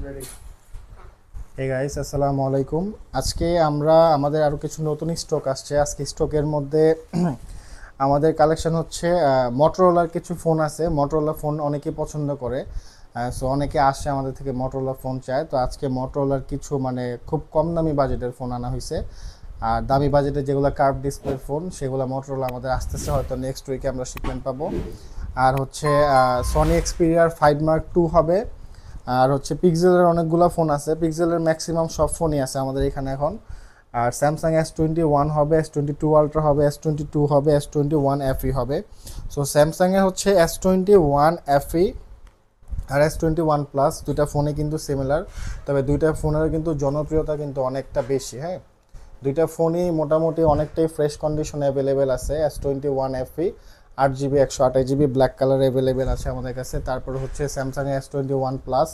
Hey guys, আসসালামু আলাইকুম। আজকে আমরা আমাদের আরও কিছু নতুন স্টক আসছে। আজকে স্টকের মধ্যে আমাদের কালেকশন হচ্ছে মটোরোলার কিছু ফোন আছে। মটোরোলা ফোন অনেকেই পছন্দ করে, সো অনেকে আসে আমাদের থেকে মটোরোলা ফোন চায়। তো আজকে মটোরোলার কিছু মানে খুব কম দামি বাজেটের ফোন আনা হয়েছে। আর দামি বাজেটে যেগুলো কার্ভ ডিসপ্লের ফোন সেগুলো মটোরোলা আমাদের আসতেছে, হয়তো নেক্সট উইকে আমরা শিপমেন্ট পাবো। আর হচ্ছে সনি এক্সপিরিয়ার 5 Mark II হবে। আর হচ্ছে পিক্সেলের অনেকগুলো ফোন আছে, পিক্সেলের ম্যাক্সিমাম সব ফোনই আছে আমাদের এখানে এখন। আর স্যামসাং S21 হবে, S22 আলট্রা হবে, S22 হবে, S21 FE হবে। সো স্যামসাংয়ের হচ্ছে S21 FE আর S21 প্লাস দুইটা ফোনে কিন্তু সিমিলার, তবে দুইটা ফোনের কিন্তু জনপ্রিয়তা কিন্তু অনেকটা বেশি। হ্যাঁ, দুইটা ফোনই মোটামুটি অনেকটাই ফ্রেশ কন্ডিশনে অ্যাভেলেবেল আছে। S21 FE 8GB 128GB black colour available আছে আমাদের কাছে। তারপর হচ্ছে স্যামসাং S21 প্লাস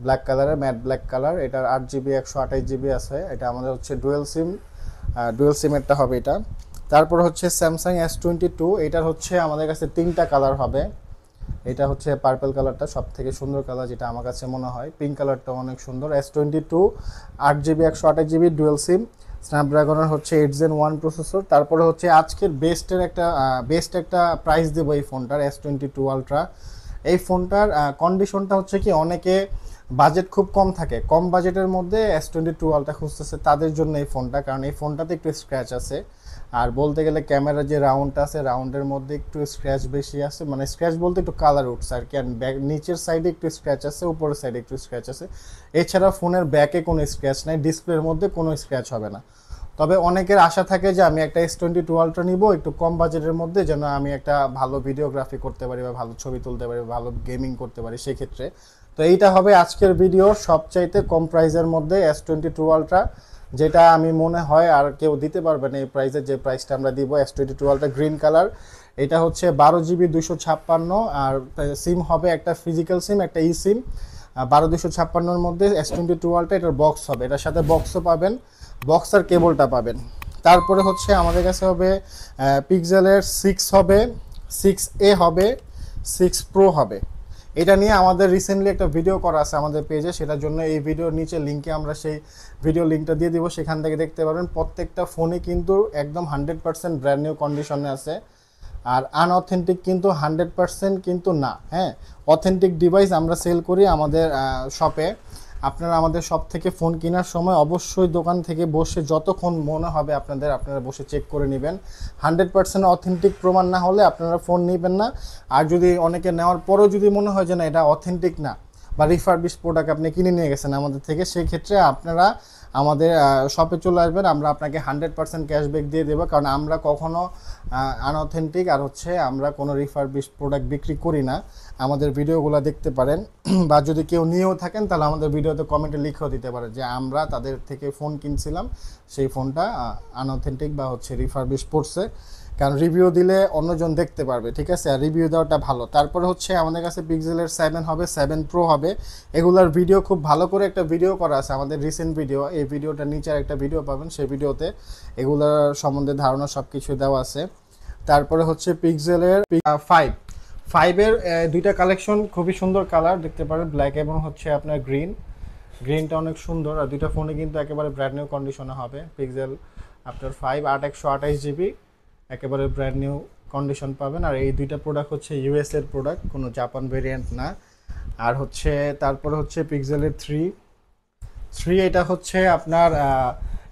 ব্ল্যাক কালারে, ম্যাট ব্ল্যাক কালার, এটার 8GB 128GB আছে। এটা আমাদের হচ্ছে ডুয়েল সিমেরটা হবে এটা। তারপর হচ্ছে স্যামসাং S22, এটার হচ্ছে আমাদের কাছে 3টা কালার হবে। এটা হচ্ছে পার্পল কালারটা সব থেকে সুন্দর কালার যেটা আমার কাছে মনে হয়, পিঙ্ক কালারটা অনেক সুন্দর। S22 8GB 128GB ডুয়েল সিম, স্ন্যাপড্রাগনের হচ্ছে 8 Gen 1 প্রসেসর। তারপরে হচ্ছে আজকের বেস্ট একটা প্রাইস দেবো এই ফোনটার, S22 আলট্রা। এই ফোনটার কন্ডিশনটা হচ্ছে কি, অনেকে বাজেট খুব কম থাকে, কম বাজেটের মধ্যে S22 আলট্রা খুঁজতেছে তাদের জন্য এই ফোনটা, কারণ এই ফোনটাতে একটু স্ক্র্যাচ আছে। আর বলতে গেলে ক্যামেরার যে রাউন্ডটা আছে, রাউন্ডের মধ্যে একটু স্ক্র্যাচ বেশি আছে, মানে স্ক্র্যাচ বলতে একটু কালার উঠছে আর কি। আর নিচের সাইডে একটু স্ক্র্যাচ আছে, উপরের সাইডে একটু স্ক্র্যাচ আছে। এছাড়া ফোনের ব্যাকে কোনো স্ক্র্যাচ নাই, ডিসপ্লের মধ্যে কোনো স্ক্র্যাচ হবে না। তবে অনেকের আশা থাকে যে আমি একটা S22 আলট্রা নিব একটু কম বাজেটের মধ্যে, যেন আমি একটা ভালো ভিডিওগ্রাফি করতে পারি বা ভালো ছবি তুলতে পারি, ভালো গেমিং করতে পারি সেক্ষেত্রে। তো এইটা হবে আজকের ভিডিওর সবচাইতে কম প্রাইসের মধ্যে S22 আলট্রা, যেটা আমি মনে হয় আর কেউ দিতে পারবে না এই প্রাইসে। যে প্রাইসটা আমরা দিব S22 আলট্রা গ্রিন কালার, এটা হচ্ছে 12GB 256, আর সিম হবে একটা ফিজিক্যাল সিম, একটা ই সিম। 12 256-র মধ্যে S22 আলট্রা, এটার বক্স হবে, এটার সাথে বক্সও পাবেন, বক্স আর কেবলটা পাবেন। তারপরে হচ্ছে আমাদের কাছে হবে পিক্সেলের 6 হবে, 6A হবে, 6 Pro হবে। এটা নিয়ে আমাদের রিসেন্টলি একটা ভিডিও করা আছে আমাদের পেজে, সেটার জন্য এই ভিডিওর নিচে লিঙ্কে আমরা সেই ভিডিও লিঙ্কটা দিয়ে দিব, সেখান থেকে দেখতে পারবেন। প্রত্যেকটা ফোনে কিন্তু একদম 100% ব্র্যান্ড নিউ কন্ডিশনে আছে। আর আনঅথেন্টিক কিন্তু 100% কিন্তু না। হ্যাঁ, অথেন্টিক ডিভাইস আমরা সেল করি আমাদের শপে। আপনারা আমাদের শপ থেকে ফোন কেনার সময় অবশ্যই দোকান থেকে বসে যতক্ষণ মনে হবে আপনারা বসে চেক করে নেবেন। 100% অথেন্টিক প্রমাণ না হলে আপনারা ফোন নেবেন না। আর যদি অনেকে নেওয়ার পরেও যদি মনে হয় যে না এটা অথেন্টিক না বা রিফারবিশ প্রোডাক্ট আপনি কিনে নিয়ে গেছেন আমাদের থেকে, সেই ক্ষেত্রে আপনারা আমাদের শপে চলে আসবেন, আমরা আপনাকে 100% ক্যাশব্যাক দিয়ে দেবো। কারণ আমরা কখনো আনঅথেন্টিক আর হচ্ছে আমরা কোনো রিফারবিশ প্রোডাক্ট বিক্রি করি না। আমাদের ভিডিওগুলো দেখতে পারেন বা যদি কেউ নিয়েও থাকেন তাহলে আমাদের ভিডিওতে কমেন্টে লিখেও দিতে পারে যে আমরা তাদের থেকে ফোন কিনছিলাম, সেই ফোনটা আনঅথেন্টিক বা হচ্ছে রিফারবিশ পড়ছে। কারণ রিভিউ দিলে অন্যজন দেখতে পারবে, ঠিক আছে, আর রিভিউ দেওয়াটা ভালো। তারপরে হচ্ছে আমাদের কাছে পিক্সেলের 7 হবে, 7 Pro হবে। এগুলার ভিডিও খুব ভালো করে একটা ভিডিও করা আছে আমাদের রিসেন্ট ভিডিও, এই ভিডিওটা নিচে একটা ভিডিও পাবেন, সেই ভিডিওতে এগুলোর সম্বন্ধে ধারণা সব কিছু দেওয়া আছে। তারপরে হচ্ছে পিক্সেলের 5-এর দুইটা কালেকশন, খুবই সুন্দর কালার দেখতে পারেন, ব্ল্যাক এবং হচ্ছে আপনার গ্রিনটা অনেক সুন্দর। আর দুইটা ফোনে কিন্তু একেবারে ব্র্যান্ড নিউ কন্ডিশনে হবে। পিক্সেল আপনার 5 8/128GB একেবারে ব্র্যান্ড নিউ কন্ডিশন পাবেন। আর এই দুইটা প্রোডাক্ট হচ্ছে ইউএসের প্রোডাক্ট, কোনো জাপান ভেরিয়েন্ট না। আর হচ্ছে তারপরে হচ্ছে পিক্সেলের 3, এটা হচ্ছে আপনার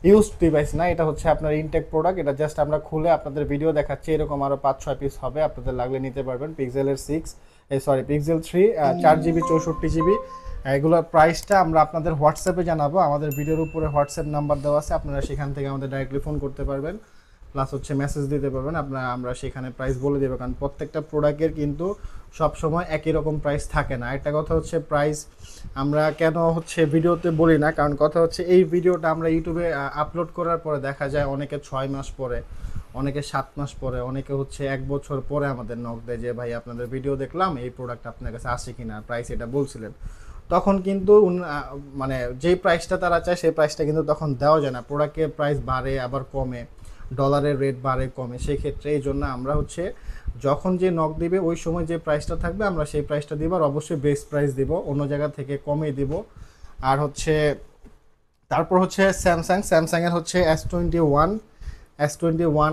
ইউজড ডিভাইস না, এটা হচ্ছে আপনার ইনটেক প্রোডাক্ট। এটা জাস্ট আমরা খুলে আপনাদের ভিডিও দেখাচ্ছি, এরকম আরও 5-6 পিস হবে, আপনাদের লাগলে নিতে পারবেন। Pixel 3 4GB 64GB। এগুলোর প্রাইসটা আমরা আপনাদের হোয়াটসঅ্যাপে জানাবো, আমাদের ভিডিওর উপরে হোয়াটসঅ্যাপ নাম্বার দেওয়া আছে, আপনারা সেখান থেকে আমাদের ডাইরেক্টলি ফোন করতে পারবেন, প্লাস হচ্ছে মেসেজ দিতে পারবেন। আমরা সেখানে প্রাইস বলে দেবো, কারণ প্রত্যেকটা প্রোডাক্টের কিন্তু সব সময় একই রকম প্রাইস থাকে না। একটা কথা হচ্ছে প্রাইস আমরা কেন হচ্ছে ভিডিওতে বলি না, কারণ কথা হচ্ছে এই ভিডিওটা আমরা ইউটিউবে আপলোড করার পরে দেখা যায় অনেকে 6 মাস পরে, অনেকে 7 মাস পরে, অনেকে হচ্ছে 1 বছর পরে আমাদের নক দেয় যে ভাই আপনাদের ভিডিও দেখলাম, এই প্রোডাক্ট আপনার কাছে আসে কিনা, প্রাইস এটা বলছিলেন। তখন কিন্তু মানে যেই প্রাইসটা তারা চায় সেই প্রাইসটা কিন্তু তখন দেওয়া যায় না, প্রোডাক্টের প্রাইস বাড়ে আবার কমে, ডলারের রেট বাড়ে কমে। সেই ক্ষেত্রে এই জন্য আমরা হচ্ছে যখন যে নক দিবে ওই সময় যে প্রাইসটা থাকবে আমরা সেই প্রাইসটা দিব, আর অবশ্যই বেস্ট প্রাইস দিব, অন্য জায়গা থেকে কমে দিব। আর হচ্ছে তারপর হচ্ছে স্যামসাংয়ের হচ্ছে S21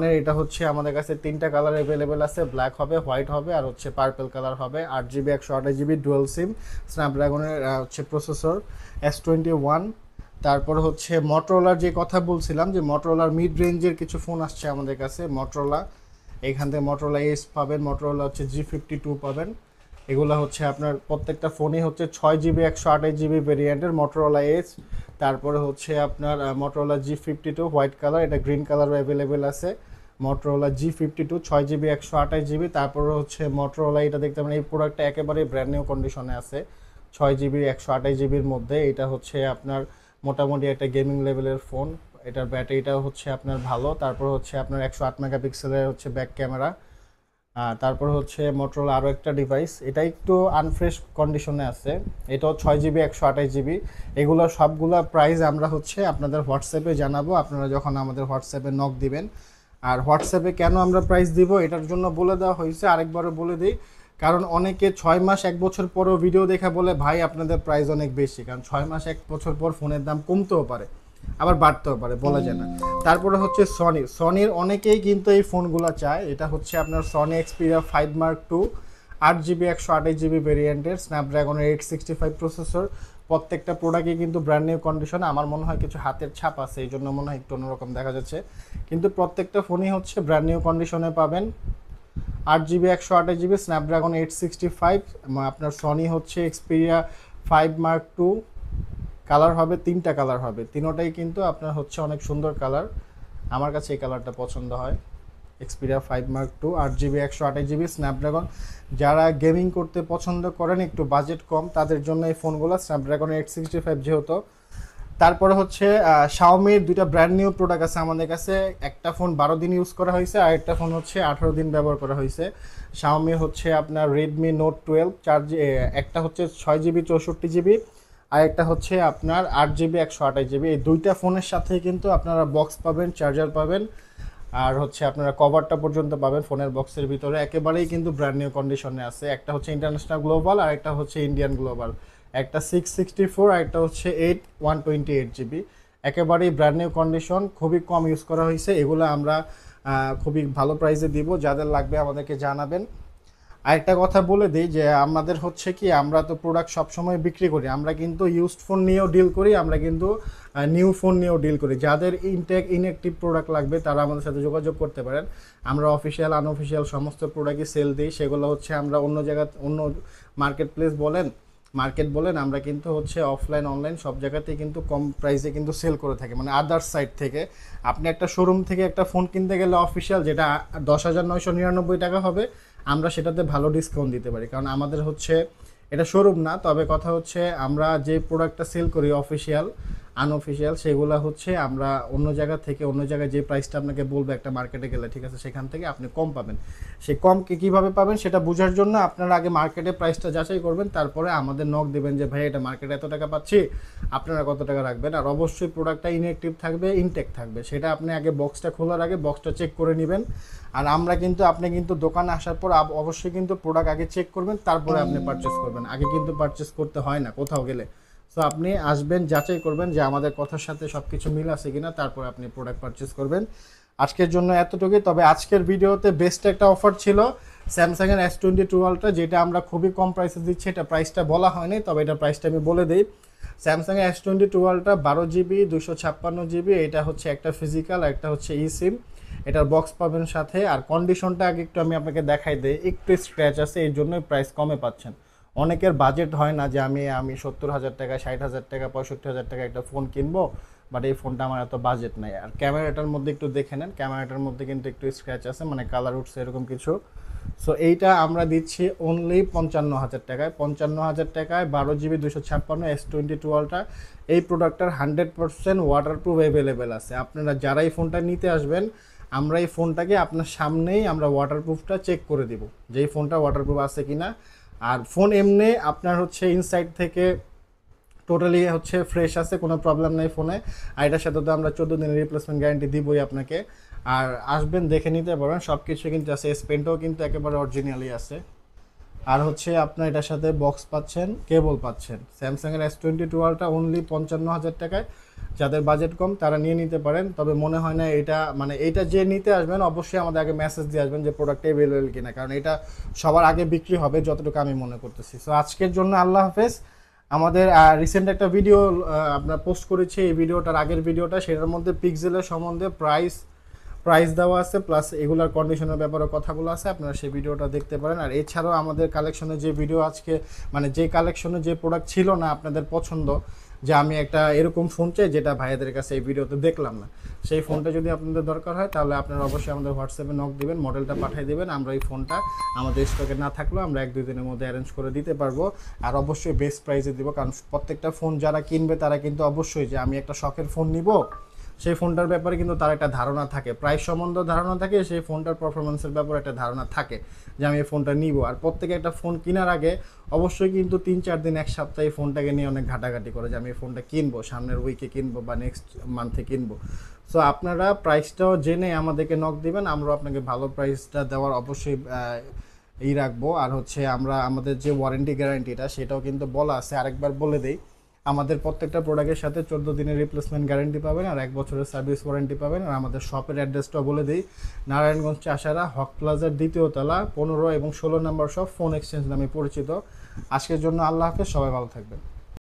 এর এটা হচ্ছে আমাদের কাছে 3টা কালার অ্যাভেলেবেল আছে, ব্ল্যাক হবে, হোয়াইট হবে আর হচ্ছে পার্পল কালার হবে। 8GB 128GB ডুয়াল সিম স্ন্যাপড্রাগনের হচ্ছে প্রসেসর S21। তারপর হচ্ছে মটোরোলার যে কথা বলছিলাম, যে মটোরোলার মিড রেঞ্জের কিছু ফোন আসছে আমাদের কাছে। মটোরোলা, এখান থেকে মটোরোলা এস পাবেন, মটোরোলা হচ্ছে G52 পাবেন। এগুলো হচ্ছে আপনার প্রত্যেকটা ফোনই হচ্ছে 6GB 128GB ভেরিয়েন্টের মটোরোলা এস। তারপরে হচ্ছে আপনার মটোরোলা G52 হোয়াইট কালার, এটা গ্রিন কালারও অ্যাভেলেবেল আছে। Motorola G52 6GB 128GB। তারপরে হচ্ছে মটোরোলা, এটা দেখতে পারেন এই প্রোডাক্টটা একেবারে ব্র্যান্ড নিউ কন্ডিশনে আছে, 6GB 128GBর মধ্যে। এটা হচ্ছে আপনার মোটামুটি একটা গেমিং লেভেলের ফোন। এটার ব্যাটারিটাও হচ্ছে আপনার ভালো। তারপর হচ্ছে আপনার 108 মেগাপিক্সেলের হচ্ছে ব্যাক ক্যামেরা। তারপর হচ্ছে মটোরোলা আরও একটা ডিভাইস, এটা একটু আনফ্রেশ কন্ডিশনে আছে, এটাও 6GB 128GB। এগুলো সবগুলো প্রাইস আমরা হচ্ছে আপনাদের হোয়াটসঅ্যাপে জানাবো, আপনারা যখন আমাদের হোয়াটসঅ্যাপে নক দিবেন। আর হোয়াটসঅ্যাপে কেন আমরা প্রাইস দিব এটার জন্য বলে দেওয়া হয়েছে, আরেকবারও বলে দিই, কারণ অনেকে 6 মাস 1 বছর পরেও ভিডিও দেখা বলে ভাই আপনাদের প্রাইস অনেক বেশি, কারণ 6 মাস 1 বছর পর ফোনের দাম কমতেও পারে, আবার বাড়তেও পারে, বলা যায় না। তারপরে হচ্ছে সনির অনেকেই কিন্তু এই ফোনগুলো চায়। এটা হচ্ছে আপনার Sony Xperia 5 Mark II 8GB 128GB ভেরিয়েন্টের স্ন্যাপড্রাগনের 865 প্রসেসর। প্রত্যেকটা প্রোডাক্টই কিন্তু ব্র্যান্ড নিউ কন্ডিশন। আমার মনে হয় কিছু হাতের ছাপ আছে, এই জন্য মনে হয় একটু অন্যরকম দেখা যাচ্ছে, কিন্তু প্রত্যেকটা ফোনই হচ্ছে ব্র্যান্ড নিউ কন্ডিশনে পাবেন। 8GB 128GB Snapdragon 865। আপনার সনি হচ্ছে এক্সপিরিয়া 5 Mark II। কালার হবে 3টা কালার হবে, তিনোটাই কিন্তু আপনার হচ্ছে অনেক সুন্দর কালার। আমার কাছে এই কালারটা পছন্দ হয়, Xperia 5 Mark II 8GB 128GB Snapdragon. যারা গেমিং করতে পছন্দ করেন, একটু বাজেট কম, তাদের জন্য এই ফোনগুলো স্ন্যাপড্রাগন 865 যেহেতু। তারপরে হচ্ছে শাওমির দুইটা ব্র্যান্ড নিউ প্রোডাক্ট আছে আমাদের কাছে। একটা ফোন 12 দিন ইউজ করা হয়েছে, আর একটা ফোন হচ্ছে 18 দিন ব্যবহার করা হয়েছে। শাওমি হচ্ছে আপনার রেডমি নোট 12 একটা হচ্ছে 6GB 64GB, আর একটা হচ্ছে আপনার 8GB 128GB। এই দুইটা ফোনের সাথে কিন্তু আপনারা বক্স পাবেন, চার্জার পাবেন, আর হচ্ছে আপনারা কভারটা পর্যন্ত পাবেন ফোনের বক্সের ভিতরে। একেবারেই কিন্তু ব্র্যান্ড নিউ কন্ডিশনে আছে। একটা হচ্ছে ইন্টারন্যাশনাল গ্লোবাল, আর একটা হচ্ছে ইন্ডিয়ান গ্লোবাল। একটা 664 আর একটা হচ্ছে 128GB। একেবারেই ব্র্যান্ড নিউ কন্ডিশন, খুবই কম ইউজ করা হয়েছে। এগুলো আমরা খুবই ভালো প্রাইসে দিব, যাদের লাগবে আমাদেরকে জানাবেন। আরেকটা কথা বলে দিই, যে আমাদের হচ্ছে কি, আমরা তো প্রোডাক্ট সবসময় বিক্রি করি, আমরা কিন্তু ইউজড ফোন নিয়েও ডিল করি, আমরা কিন্তু নিউ ফোন নিয়েও ডিল করি। যাদের ইনঅ্যাক্টিভ প্রোডাক্ট লাগবে তারা আমাদের সাথে যোগাযোগ করতে পারেন। আমরা অফিসিয়াল আনঅফিসিয়াল সমস্ত প্রোডাক্টই সেল দিই, সেগুলো হচ্ছে আমরা অন্য জায়গা, অন্য মার্কেট বলেন, আমরা কিন্তু হচ্ছে অফলাইন অনলাইন সব জায়গাতেই কিন্তু কম প্রাইসে কিন্তু সেল করে থাকি, মানে আদার্স সাইড থেকে। আপনি একটা শোরুম থেকে একটা ফোন কিনতে গেলে অফিসিয়াল যেটা 10,999 টাকা হবে, আমরা সেটাতে ভালো ডিসকাউন্ট দিতে পারি, কারণ আমাদের হচ্ছে এটা শোরুম না। তবে কথা হচ্ছে আমরা যে প্রোডাক্টটা সেল করি অফিসিয়াল আনঅফিসিয়াল, সেগুলো হচ্ছে আমরা অন্য জায়গা থেকে, অন্য জায়গায় যে প্রাইসটা আপনাকে বলবে একটা মার্কেটে গেলে, ঠিক আছে, সেখান থেকে আপনি কম পাবেন। সেই কমকে কীভাবে পাবেন সেটা বোঝার জন্য আপনারা আগে মার্কেটে প্রাইসটা যাচাই করবেন, তারপরে আমাদের নক দেবেন যে ভাই এটা মার্কেটে এত টাকা পাচ্ছি, আপনারা কত টাকা রাখবেন। আর অবশ্যই প্রোডাক্টটা ইনঅ্যাক্টিভ থাকবে, ইনটেক থাকবে, সেটা আপনি আগে বক্সটা খোলার আগে বক্সটা চেক করে নেবেন। আর আপনি কিন্তু দোকানে আসার পর অবশ্যই কিন্তু প্রোডাক্ট আগে চেক করবেন, তারপরে আপনি পারচেস করবেন। আগে কিন্তু পারচেস করতে হয় না কোথাও গেলে। সো আপনি আসবেন, যাচাই করবেন যে আমাদের কথার সাথে সব কিছু মিল আছে কিনা, তারপর আপনি প্রোডাক্ট পারচেস করবেন। আজকের জন্য এতটুকুই। তবে আজকের ভিডিওতে বেস্ট একটা অফার ছিল স্যামসাংয়ের S22 আলট্রা, যেটা আমরা খুবই কম প্রাইসে দিচ্ছি। এটা প্রাইসটা বলা হয়নি, তবে এটা প্রাইসটা আমি বলে দিই। স্যামসাংয়ের S22 আলট্রা 12GB 256GB, এটা হচ্ছে একটা ফিজিক্যাল, একটা হচ্ছে ই সিম। এটার বক্স পাবেন সাথে। আর কন্ডিশনটা আগে একটু আমি আপনাকে দেখাই দিই, একটু স্ক্র্যাচ আছে, এই জন্যই প্রাইস কমে পাচ্ছেন। অনেকের বাজেট হয় না যে আমি 70,000 টাকা, 60,000 টাকা, 65,000 টাকা একটা ফোন কিনবো, বাট এই ফোনটা আমার এত বাজেট নাই। আর ক্যামেরাটার মধ্যে একটু দেখে নেন, ক্যামেরাটার মধ্যে কিন্তু একটু স্ক্র্যাচ আছে, মানে কালার উঠছে এরকম কিছু। সো এইটা আমরা দিচ্ছি অনলি 55,000 টাকায়। 55,000 টাকায় 12GB 256 S22 আলট্রা। এই প্রোডাক্টটার 100% ওয়াটারপ্রুফ অ্যাভেলেবেল আছে। আপনারা যারা এই ফোনটা নিতে আসবেন, আমরা এই ফোনটাকে আপনার সামনেই আমরা ওয়াটারপ্রুফটা চেক করে দিব, যে এই ফোনটা ওয়াটারপ্রুফ আছে কিনা। আর ফোন এমনি আপনার হচ্ছে ইনসাইড থেকে টোটালি হচ্ছে ফ্রেশ আছে, কোনো প্রবলেম নেই ফোনে। আর এটার সাথে তো আমরা 14 দিনের রিপ্লেসমেন্ট গ্যারান্টি দিবই আপনাকে। আর আসবেন, দেখে নিতে পারবেন, সব কিছু কিন্তু আছে। এস পেনটাও কিন্তু একেবারে অরিজিনালি আছে। আর হচ্ছে আপনার এটার সাথে বক্স পাচ্ছেন, কেবল পাচ্ছেন। স্যামসাংয়ের S22 আলট্রা অনলি 55,000 টাকায়। যাদের বাজেট কম তারা নিয়ে নিতে পারেন, তবে মনে হয় না এটা মানে এইটা যে নিতে আসবেন অবশ্যই আমাদের আগে মেসেজ দিয়ে আসবেন যে প্রোডাক্ট অ্যাভেলেবেল কিনা, কারণ এটা সবার আগে বিক্রি হবে যতটুকু আমি মনে করতেছি। সো আজকের জন্য আল্লাহ হাফেজ। আমাদের রিসেন্ট একটা ভিডিও আপনার পোস্ট করেছি, এই ভিডিওটার আগের ভিডিওটা, সেটার মধ্যে পিক্সেলের সম্বন্ধে প্রাইস দেওয়া আছে, প্লাস এগুলার কন্ডিশনের ব্যাপারে কথাগুলো আছে, আপনারা সেই ভিডিওটা দেখতে পারেন। আর এছাড়াও আমাদের কালেকশনে যে ভিডিও আজকে মানে যে কালেকশনে যে প্রোডাক্ট ছিল না আপনাদের পছন্দ, যে আমি একটা এরকম ফোন চাই যেটা ভাইয়াদের কাছে এই ভিডিওতে দেখলাম না, সেই ফোনটা যদি আপনাদের দরকার হয় তাহলে আপনারা অবশ্যই আমাদের হোয়াটসঅ্যাপে নক দিবেন, মডেলটা পাঠিয়ে দেবেন। আমরা এই ফোনটা আমাদের স্টকে না থাকলেও আমরা 1-2 দিনের মধ্যে অ্যারেঞ্জ করে দিতে পারবো। আর অবশ্যই বেস্ট প্রাইসে দিব, কারণ প্রত্যেকটা ফোন যারা কিনবে তারা কিন্তু অবশ্যই যে আমি একটা শখের ফোন নিব সেই ফোনটার ব্যাপারে কিন্তু তার একটা ধারণা থাকে, প্রাইস সম্বন্ধে ধারণা থাকে, সেই ফোনটার পারফরমেন্সের ব্যাপারে একটা ধারণা থাকে যে আমি এই ফোনটা নিব। আর প্রত্যেকে একটা ফোন কেনার আগে অবশ্যই কিন্তু 3-4 দিন 1 সপ্তাহে এই ফোনটাকে নিয়ে অনেক ঘাটাঘাটি করে যে আমি এই ফোনটা কিনবো, সামনের উইকে কিনবো বা নেক্সট মান্থে কিনবো। সো আপনারা প্রাইসটাও জেনে আমাদেরকে নক দিবেন, আমরা আপনাকে ভালো প্রাইসটা দেওয়ার অবশ্যই রাখবো। আর হচ্ছে আমরা আমাদের যে ওয়ারেন্টি গ্যারান্টিটা সেটাও কিন্তু বলা আছে, আরেকবার বলে দেই, আমাদের প্রত্যেকটা প্রোডাক্টের সাথে 14 দিনের রিপ্লেসমেন্ট গ্যারান্টি পাবেন আর 1 বছরের সার্ভিস ওয়ারেন্টি পাবেন। আর আমাদের শপের অ্যাড্রেসটাও বলে দিই, নারায়ণগঞ্জ চাষারা হক প্লাজার 2য় তলা 15 এবং 16 নম্বর শপ, ফোন এক্সচেঞ্জ নামে পরিচিত। আজকের জন্য আল্লাহ হাফেজ, সবাই ভালো থাকবেন।